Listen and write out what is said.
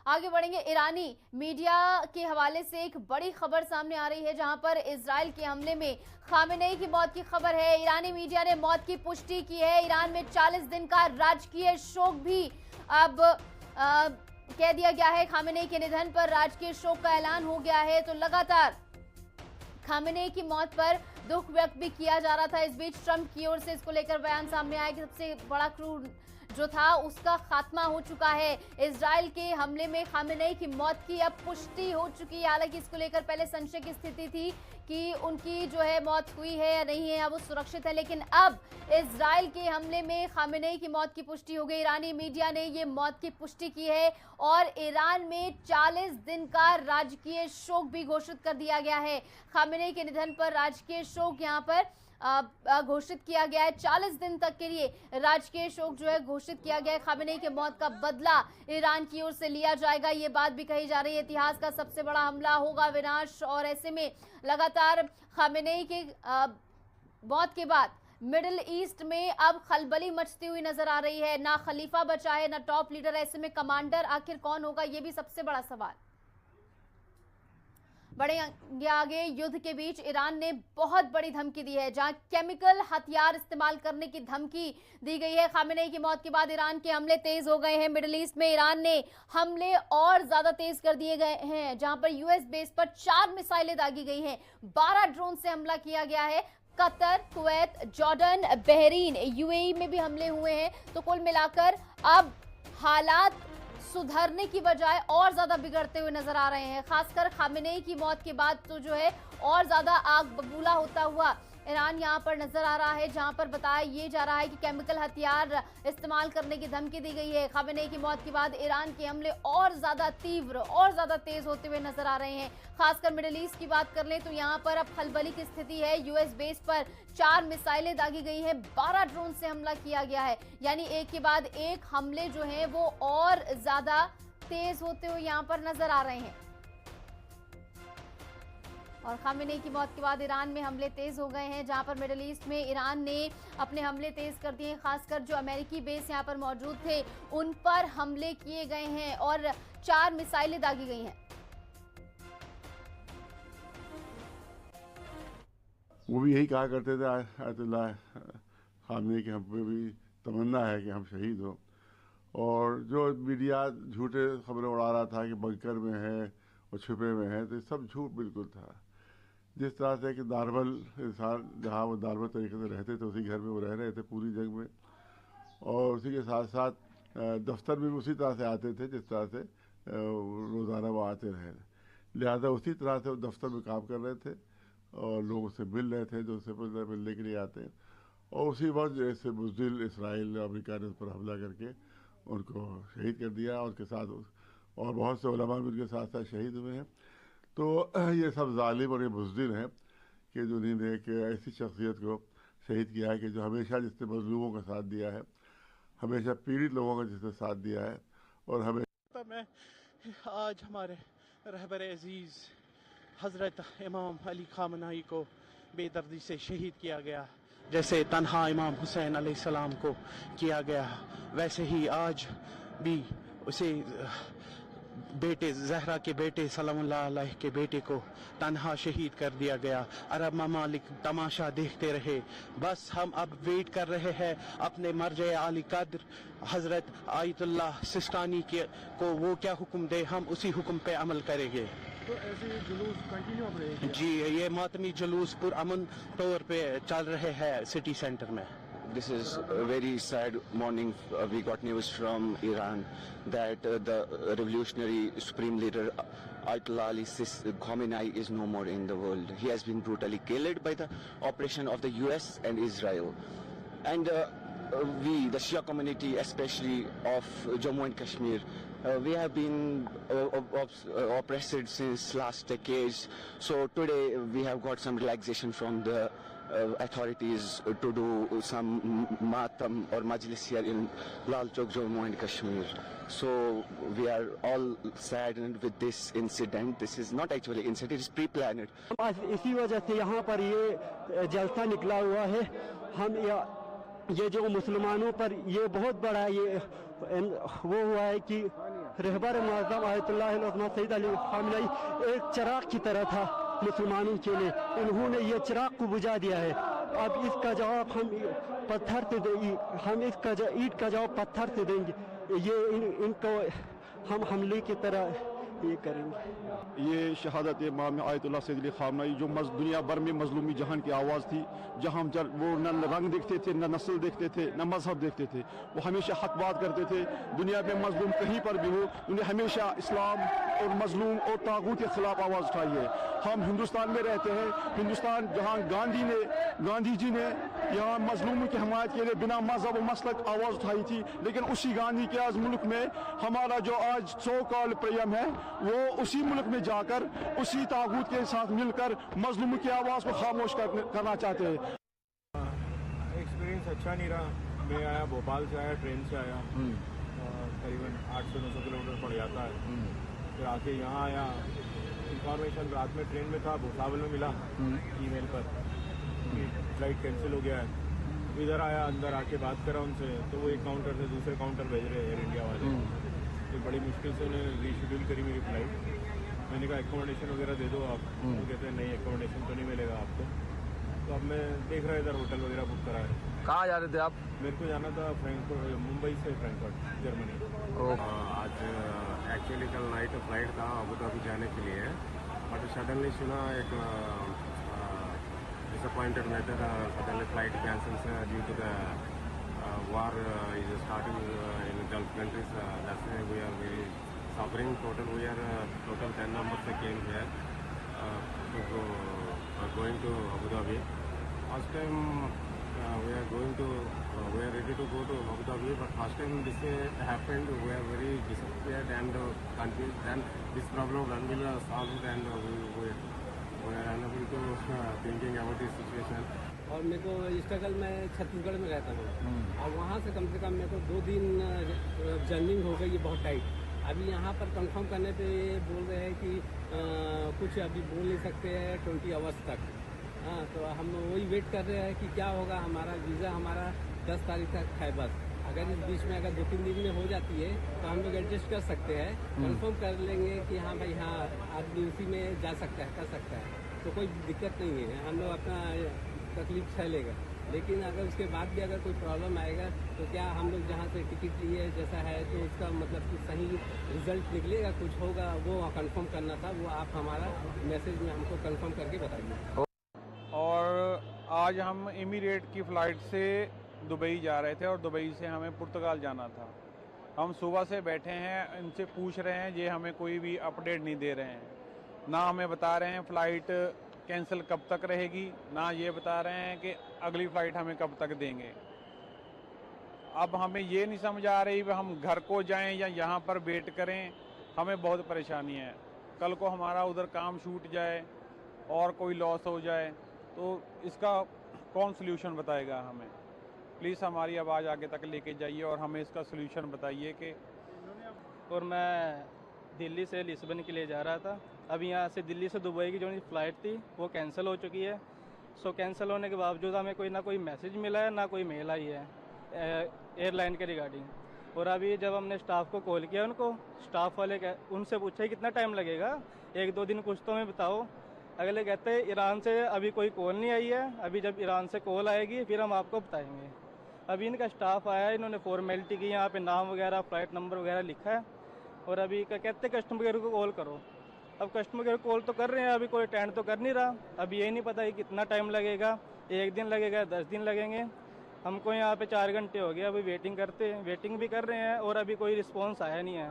आगे बढ़ेंगे। ईरानी मीडिया के हवाले से एक बड़ी खबर सामने आ रही है, जहां पर इजराइल के हमले में खामेनेई की मौत की खबर है। ईरानी मीडिया ने मौत की पुष्टि की है। ईरान में 40 दिन का राजकीय शोक भी अब कह दिया गया है। खामेनेई के निधन पर राजकीय शोक का ऐलान हो गया है। तो लगातार खामेनेई की मौत पर दुख व्यक्त भी किया जा रहा था। इस बीच ट्रंप की ओर से इसको लेकर बयान सामने आया कि सबसे बड़ा क्रूर जो था उसका खात्मा हो चुका है। इजराइल के हमले में खामेनेई की मौत की अब पुष्टि हो चुकी है। हालांकि इसको लेकर पहले संशय की स्थिति थी कि उनकी जो है मौत हुई है या नहीं है, अब वो सुरक्षित है, लेकिन अब इजराइल के हमले में खामेनेई की मौत की पुष्टि हो गई। ईरानी मीडिया ने ये मौत की पुष्टि की है और ईरान में 40 दिन का राजकीय शोक भी घोषित कर दिया गया है। खामेनेई के निधन पर राजकीय शोक यहाँ पर घोषित किया गया है। 40 दिन तक के लिए राजकीय शोक जो है घोषित किया गया है। खामेनेई के मौत का बदला ईरान की ओर से लिया जाएगा, ये बात भी कही जा रही है। इतिहास का सबसे बड़ा हमला होगा विनाश। और ऐसे में लगातार खामेनेई के मौत के बाद मिडिल ईस्ट में अब खलबली मचती हुई नजर आ रही है। ना खलीफा बचा है, ना टॉप लीडर। ऐसे में कमांडर आखिर कौन होगा, ये भी सबसे बड़ा सवाल। बढ़ेंगे आगे। युद्ध के बीच ईरान ने बहुत बड़ी धमकी दी है, जहां केमिकल हथियार इस्तेमाल करने की धमकी दी गई है। खामेनेई की मौत के बाद ईरान के हमले तेज हो गए हैं। मिडिल ईस्ट में ईरान ने हमले और ज्यादा तेज कर दिए गए हैं, जहां पर यूएस बेस पर 4 मिसाइलें दागी गई हैं। 12 ड्रोन से हमला किया गया है। Qatar, Kuwait, Jordan, Bahrain, UAE में भी हमले हुए हैं। तो कुल मिलाकर अब हालात सुधरने की बजाय और ज्यादा बिगड़ते हुए नजर आ रहे हैं। खासकर खामेनेई की मौत के बाद तो जो है और ज्यादा आग बबूला होता हुआ ईरान यहां पर नजर आ रहा है, जहां पर बताया ये जा रहा है कि केमिकल हथियार इस्तेमाल करने की धमकी दी गई है। खामेनेई की मौत के बाद ईरान के हमले और ज्यादा तीव्र और ज्यादा तेज होते हुए नजर आ रहे हैं। खासकर मिडिल ईस्ट की बात कर ले तो यहां पर अब खलबली की स्थिति है। यूएस बेस पर 4 मिसाइलें दागी गई हैं, 12 ड्रोन से हमला किया गया है। यानी एक के बाद एक हमले जो है वो और ज्यादा तेज होते हुए यहां पर नजर आ रहे हैं। और खामेनेई की मौत के बाद ईरान में हमले तेज हो गए हैं, जहां पर मिडिल ईस्ट में ईरान ने अपने हमले तेज कर दिए हैं। खासकर जो अमेरिकी बेस यहां पर मौजूद थे उन पर हमले किए गए हैं और 4 मिसाइलें दागी गई हैं। वो भी यही कहा करते थे आयतुल्लाह खामेनेई की हम पे भी तमन्ना है कि हम शहीद हो। और जो मीडिया झूठे खबरें उड़ा रहा था कि बंकर में है और छुपे में है, तो सब झूठ बिल्कुल था। जिस तरह से कि नॉर्मल इंसान जहाँ वो नॉर्मल तरीके से रहते थे उसी घर में वो रह रहे थे पूरी जंग में, और उसी के साथ साथ दफ्तर में भी उसी तरह से आते थे जिस तरह से रोज़ाना वो आते रहे। लिहाजा उसी तरह से वो दफ्तर में काम कर रहे थे और लोग उससे मिल रहे थे जो उससे मिलने के लिए आते हैं। और उसी वक्त जैसे बुज़दिल इसराइल अमेरिका ने उस पर हमला करके उनको शहीद कर दिया। उनके साथ और बहुत से उलमा भी उनके साथ साथ शहीद हुए हैं। तो ये सब जालिम और ये बुज़दिल हैं कि जो उन्होंने एक ऐसी शख्सियत को शहीद किया है कि जो हमेशा जिसने मजलूमों का साथ दिया है, हमेशा पीड़ित लोगों का जिसने साथ दिया है, और हमें मैं आज हमारे रहबर अजीज़ हज़रत इमाम अली खामेनेई को बेदर्दी से शहीद किया गया। जैसे तन्हा इमाम हुसैन अलैहिस्सलाम को किया गया, वैसे ही आज भी उसे बेटे ज़हरा के बेटे सलामुल्लाह अलैह के बेटे को तन्हा शहीद कर दिया गया। अरब ममालिक तमाशा देखते रहे। बस हम अब वेट कर रहे हैं अपने मर्जे आली कद्र हज़रत आयतुल्लाह सिस्तानी के को वो क्या हुक्म दे, हम उसी हुक्म पे अमल करेंगे। तो ऐसे जुलूस कंटिन्यू हो रहे हैं? जी, ये मातमी जुलूस पुरअमन तौर पे चल रहे हैं सिटी सेंटर में। This is a very sad morning. We got news from Iran that the revolutionary supreme leader Ayatollah Ali Khamenei is no more in the world. He has been brutally killed by the operation of the US and Israel. And we, the Shia community, especially of Jammu and Kashmir, we have been oppressed since last decades. So today we have got some relaxation from the authorities to do some matam or majlis here in Lal Chowk, Jammu and Kashmir. So we are all saddened with this incident. This is not actually incident, it is pre-planned. इसी वजह से यहाँ पर ये जलसा निकला हुआ है। हम ये जो मुसलमानों पर ये बहुत बड़ा ये वो हुआ है कि रहबर मुअज़्ज़म आयतुल्लाह उज़्मा सैयद अली ख़ामेनी एक चिराग की तरह था मुसलमानों के लिए, उन्होंने ये चिराग को बुझा दिया है। अब इसका जवाब हम पत्थर से देंगे, हम इसका ईंट का जवाब पत्थर से देंगे। ये इनको हम हमले की तरह ये करेंगे। ये शहादत इमाम आयतुल्लाह सैयद अली ख़ामेनी जो दुनिया भर में मजलूमी जहान की आवाज़ थी, जहाँ वो न रंग देखते थे, न नस्ल देखते थे, न मजहब देखते थे, वो हमेशा हक बात करते थे। दुनिया में मजलूम कहीं पर भी हो, उन्हें हमेशा इस्लाम और मजलूम और तागूत के खिलाफ आवाज़ उठाई है। हम हिंदुस्तान में रहते हैं, हिंदुस्तान जहाँ गांधी जी ने यहाँ मजलूमों की हमायत के लिए बिना मजहब और मसलक आवाज़ उठाई थी, लेकिन उसी गांधी के आज मुल्क में हमारा जो आज सो कॉल्ड प्रेम है, वो उसी मुल्क में जाकर उसी तागूत के साथ मिलकर मजलूमों की आवाज़ को खामोश करना चाहते हैं। एक्सपीरियंस अच्छा नहीं रहा। मैं आया भोपाल से, आया ट्रेन से आया, करीबन 800-900 किलोमीटर पड़ जाता है। फिर आके यहाँ आया, इंफॉर्मेशन रात में ट्रेन में था, भोपाल में मिला ईमेल पर कि फ्लाइट कैंसिल हो गया है। इधर आया, अंदर आके बात करा उनसे, तो वो एक काउंटर से दूसरे काउंटर भेज रहे एयर इंडिया वाले। तो बड़ी मुश्किल से उन्हें रीशेड्यूल करी मेरी फ़्लाइट। मैंने कहा एकोमोडेशन वगैरह दे दो आप, तो कहते हैं नहीं एकोमोडेशन तो नहीं मिलेगा आपको। तो अब मैं देख रहा इधर होटल वगैरह बुक करा है। कहाँ जा रहे थे आप? मेरे को जाना था फ्रैंकफर्ट, मुंबई से फ्रैंकफर्ट, जर्मनी। आज एक्चुअली कल नाइट फ्लाइट था अबू धाबी जाने के लिए, बट सडनली सुना एक disappointed matter, suddenly flight cancel due to the war is starting in Gulf countries. That's why we are very suffering. We are total 10 numbers that came here going to Abu Dhabi. First time we are ready to go to Abu Dhabi, but first time this happened, we are very disappointed and confused, and this problem will solve, and we are unable to thinking about this situation. और मेरे को struggle मैं छत्तीसगढ़ में रहता हूँ, और वहाँ से कम मेरे को 2 दिन जर्निंग हो गई है बहुत टाइट। अभी यहाँ पर कंफर्म करने पे बोल रहे हैं कि कुछ अभी बोल नहीं सकते हैं 20 आवर्स तक। हाँ, तो हम वही वेट कर रहे हैं कि क्या होगा। हमारा वीज़ा हमारा 10 तारीख तक है बस। अगर इस बीच में अगर 2-3 दिन में हो जाती है तो हम लोग एडजस्ट कर सकते हैं, कंफर्म कर लेंगे कि हाँ भाई हाँ आदमी उसी में जा सकता है, कर सकता है, तो कोई दिक्कत नहीं है। हम लोग अपना तकलीफ सह लेकिन अगर उसके बाद भी अगर कोई प्रॉब्लम आएगा तो क्या हम लोग जहाँ से टिकट लिए जैसा है तो उसका मतलब कि सही रिजल्ट निकलेगा, कुछ होगा, वो कंफर्म करना था। वो आप हमारा मैसेज में हमको कंफर्म करके बताइए। और आज हम एमिरेट की फ़्लाइट से दुबई जा रहे थे और दुबई से हमें पुर्तगाल जाना था। हम सुबह से बैठे हैं, इनसे पूछ रहे हैं, ये हमें कोई भी अपडेट नहीं दे रहे हैं, ना हमें बता रहे हैं फ़्लाइट कैंसिल कब तक रहेगी, ना ये बता रहे हैं कि अगली फ़्लाइट हमें कब तक देंगे। अब हमें ये नहीं समझ आ रही कि हम घर को जाएं या यहाँ पर वेट करें। हमें बहुत परेशानी है। कल को हमारा उधर काम छूट जाए और कोई लॉस हो जाए तो इसका कौन सल्यूशन बताएगा हमें? प्लीज़ हमारी आवाज़ आगे तक लेके जाइए और हमें इसका सल्यूशन बताइए कि। और मैं दिल्ली से लिस्बन के लिए जा रहा था। अभी यहाँ से दिल्ली से दुबई की जो फ़्लाइट थी वो कैंसिल हो चुकी है। सो कैंसिल होने के बावजूद हमें कोई ना कोई मैसेज मिला है, ना कोई मेल आई है एयरलाइन के रिगार्डिंग। और अभी जब हमने स्टाफ को कॉल किया, उनको स्टाफ वाले उनसे पूछा कितना टाइम लगेगा, 1-2 दिन कुछ तो हमें बताओ। अगले कहते हैं ईरान से अभी कोई कॉल नहीं आई है, अभी जब ईरान से कॉल आएगी फिर हम आपको बताएंगे। अभी इनका स्टाफ आया है, इन्होंने फॉर्मेलिटी की, यहाँ पे नाम वगैरह फ्लाइट नंबर वगैरह लिखा है और अभी क्या कहते हैं कस्टमर केयर को कॉल करो। अब कस्टमर केयर कॉल तो कर रहे हैं, अभी कोई अटेंड तो कर नहीं रहा। अभी यही नहीं पता कि कितना टाइम लगेगा, 1 दिन लगेगा, 10 दिन लगेंगे। हमको यहाँ पे 4 घंटे हो गए अभी वेटिंग भी कर रहे हैं और अभी कोई रिस्पॉन्स आया नहीं है।